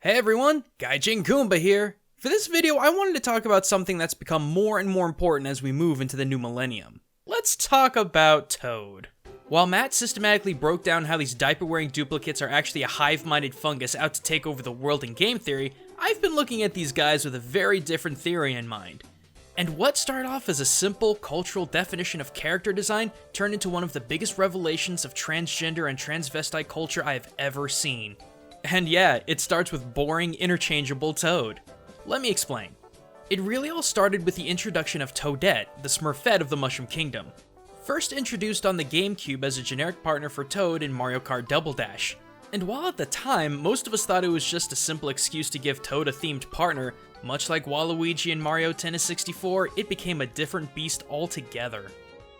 Hey everyone, Gaijin Goomba here. For this video, I wanted to talk about something that's become more and more important as we move into the new millennium. Let's talk about Toad. While Matt systematically broke down how these diaper-wearing duplicates are actually a hive-minded fungus out to take over the world in game theory, I've been looking at these guys with a very different theory in mind. And what started off as a simple cultural definition of character design turned into one of the biggest revelations of transgender and transvestite culture I have ever seen. And yeah, it starts with boring, interchangeable Toad. Let me explain. It really all started with the introduction of Toadette, the Smurfette of the Mushroom Kingdom. First introduced on the GameCube as a generic partner for Toad in Mario Kart Double Dash. And while at the time, most of us thought it was just a simple excuse to give Toad a themed partner, much like Waluigi in Mario Tennis 64, it became a different beast altogether.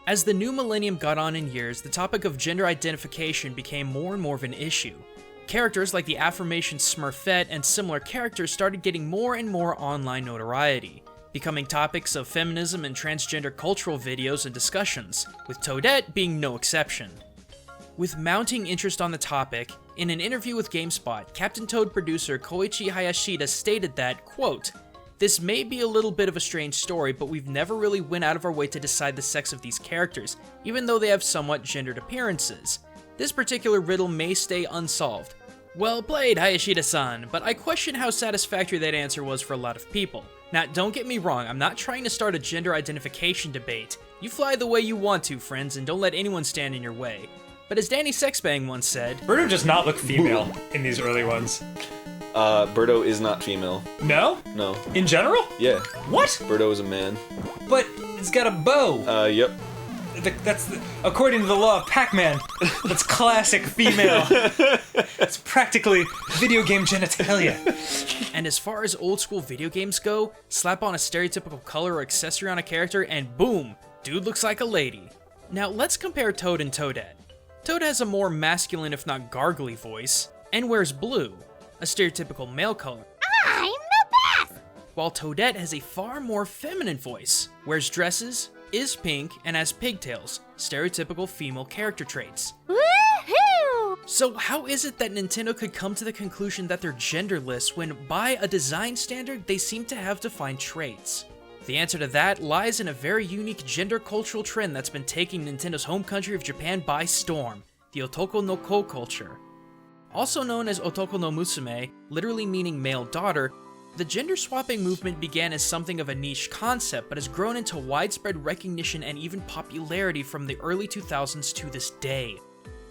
As the new millennium got on in years, the topic of gender identification became more and more of an issue. Characters like the aforementioned Smurfette and similar characters started getting more and more online notoriety, becoming topics of feminism and transgender cultural videos and discussions, with Toadette being no exception. With mounting interest on the topic, in an interview with GameSpot, Captain Toad producer Koichi Hayashida stated that, quote, "This may be a little bit of a strange story, but we've never really went out of our way to decide the sex of these characters, even though they have somewhat gendered appearances. This particular riddle may stay unsolved." Well played, Hayashida-san, but I question how satisfactory that answer was for a lot of people. Now, don't get me wrong, I'm not trying to start a gender identification debate. You fly the way you want to, friends, and don't let anyone stand in your way. But as Danny Sexbang once said, Birdo does not look female in these early ones. Birdo is not female. No? No. In general? Yeah. What? Birdo is a man. But it's got a bow. Yep. According to the law of Pac-Man, that's classic female. It's practically video game genitalia. And as far as old school video games go, slap on a stereotypical color or accessory on a character and boom, dude looks like a lady. Now let's compare Toad and Toadette. Toad has a more masculine if not gargly voice, and wears blue, a stereotypical male color. I'm the best! While Toadette has a far more feminine voice, wears dresses, is pink, and has pigtails, stereotypical female character traits. Woohoo! So how is it that Nintendo could come to the conclusion that they're genderless when, by a design standard, they seem to have defined traits? The answer to that lies in a very unique gender cultural trend that's been taking Nintendo's home country of Japan by storm, the Otoko no Ko culture. Also known as Otoko no Musume, literally meaning male daughter, the gender swapping movement began as something of a niche concept but has grown into widespread recognition and even popularity from the early 2000s to this day.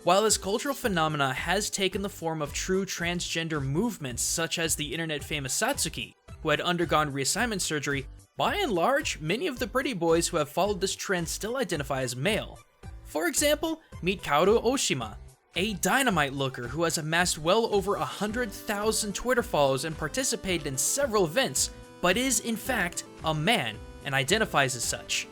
While this cultural phenomena has taken the form of true transgender movements such as the internet famous Satsuki, who had undergone reassignment surgery, by and large, many of the pretty boys who have followed this trend still identify as male. For example, meet Kaoru Oshima, a dynamite looker who has amassed well over 100,000 Twitter follows and participated in several events, but is in fact a man and identifies as such.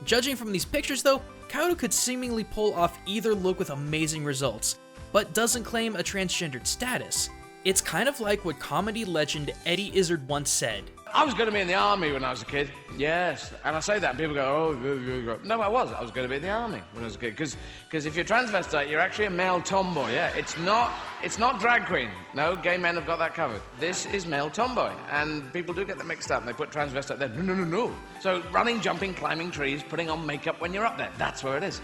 Judging from these pictures though, Kaoru could seemingly pull off either look with amazing results, but doesn't claim a transgendered status. It's kind of like what comedy legend Eddie Izzard once said. I was going to be in the army when I was a kid. Yes. And I say that and people go, oh, no, I was going to be in the army when I was a kid. Because if you're transvestite, you're actually a male tomboy. Yeah, it's not drag queen. No, gay men have got that covered. This is male tomboy. And people do get that mixed up and they put transvestite there. No. So running, jumping, climbing trees, putting on makeup when you're up there. That's where it is.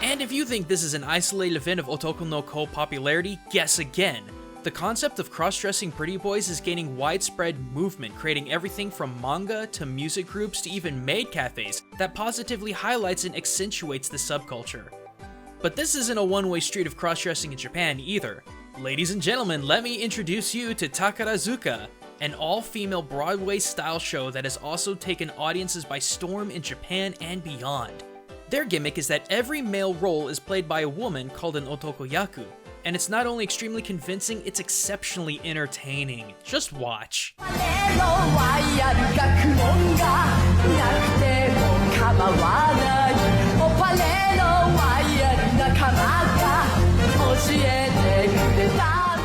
And if you think this is an isolated event of Otoko no Ko popularity, guess again. The concept of cross-dressing pretty boys is gaining widespread movement, creating everything from manga to music groups to even maid cafes that positively highlights and accentuates the subculture. But this isn't a one-way street of cross-dressing in Japan either. Ladies and gentlemen, let me introduce you to Takarazuka, an all-female Broadway-style show that has also taken audiences by storm in Japan and beyond. Their gimmick is that every male role is played by a woman called an otokoyaku, and it's not only extremely convincing, it's exceptionally entertaining. Just watch.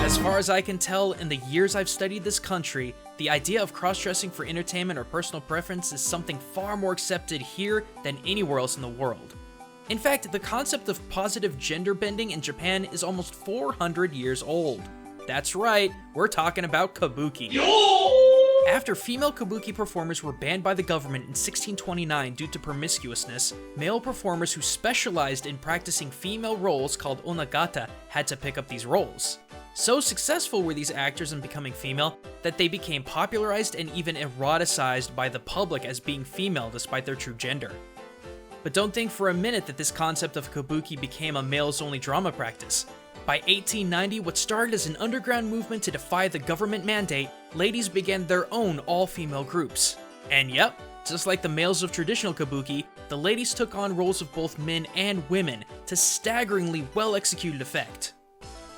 As far as I can tell, in the years I've studied this country, the idea of cross-dressing for entertainment or personal preference is something far more accepted here than anywhere else in the world. In fact, the concept of positive gender bending in Japan is almost 400 years old. That's right, we're talking about kabuki. After female kabuki performers were banned by the government in 1629 due to promiscuousness, male performers who specialized in practicing female roles called onagata had to pick up these roles. So successful were these actors in becoming female that they became popularized and even eroticized by the public as being female despite their true gender. But don't think for a minute that this concept of kabuki became a males-only drama practice. By 1890, what started as an underground movement to defy the government mandate, ladies began their own all-female groups. And yep, just like the males of traditional kabuki, the ladies took on roles of both men and women to staggeringly well-executed effect.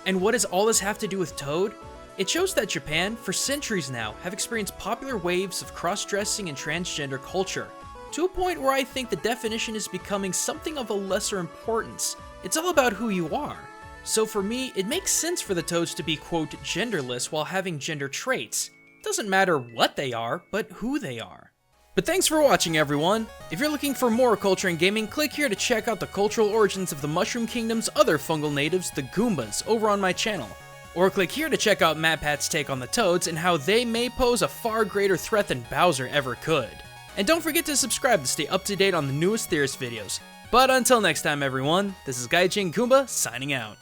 And what does all this have to do with Toad? It shows that Japan, for centuries now, have experienced popular waves of cross-dressing and transgender culture, to a point where I think the definition is becoming something of a lesser importance. It's all about who you are. So for me, it makes sense for the Toads to be, quote, genderless while having gender traits. It doesn't matter what they are, but who they are. But thanks for watching, everyone! If you're looking for more culture and gaming, click here to check out the cultural origins of the Mushroom Kingdom's other fungal natives, the Goombas, over on my channel. Or click here to check out MatPat's take on the Toads and how they may pose a far greater threat than Bowser ever could. And don't forget to subscribe to stay up to date on the newest Theorist videos. But until next time, everyone, this is Gaijin Goomba signing out.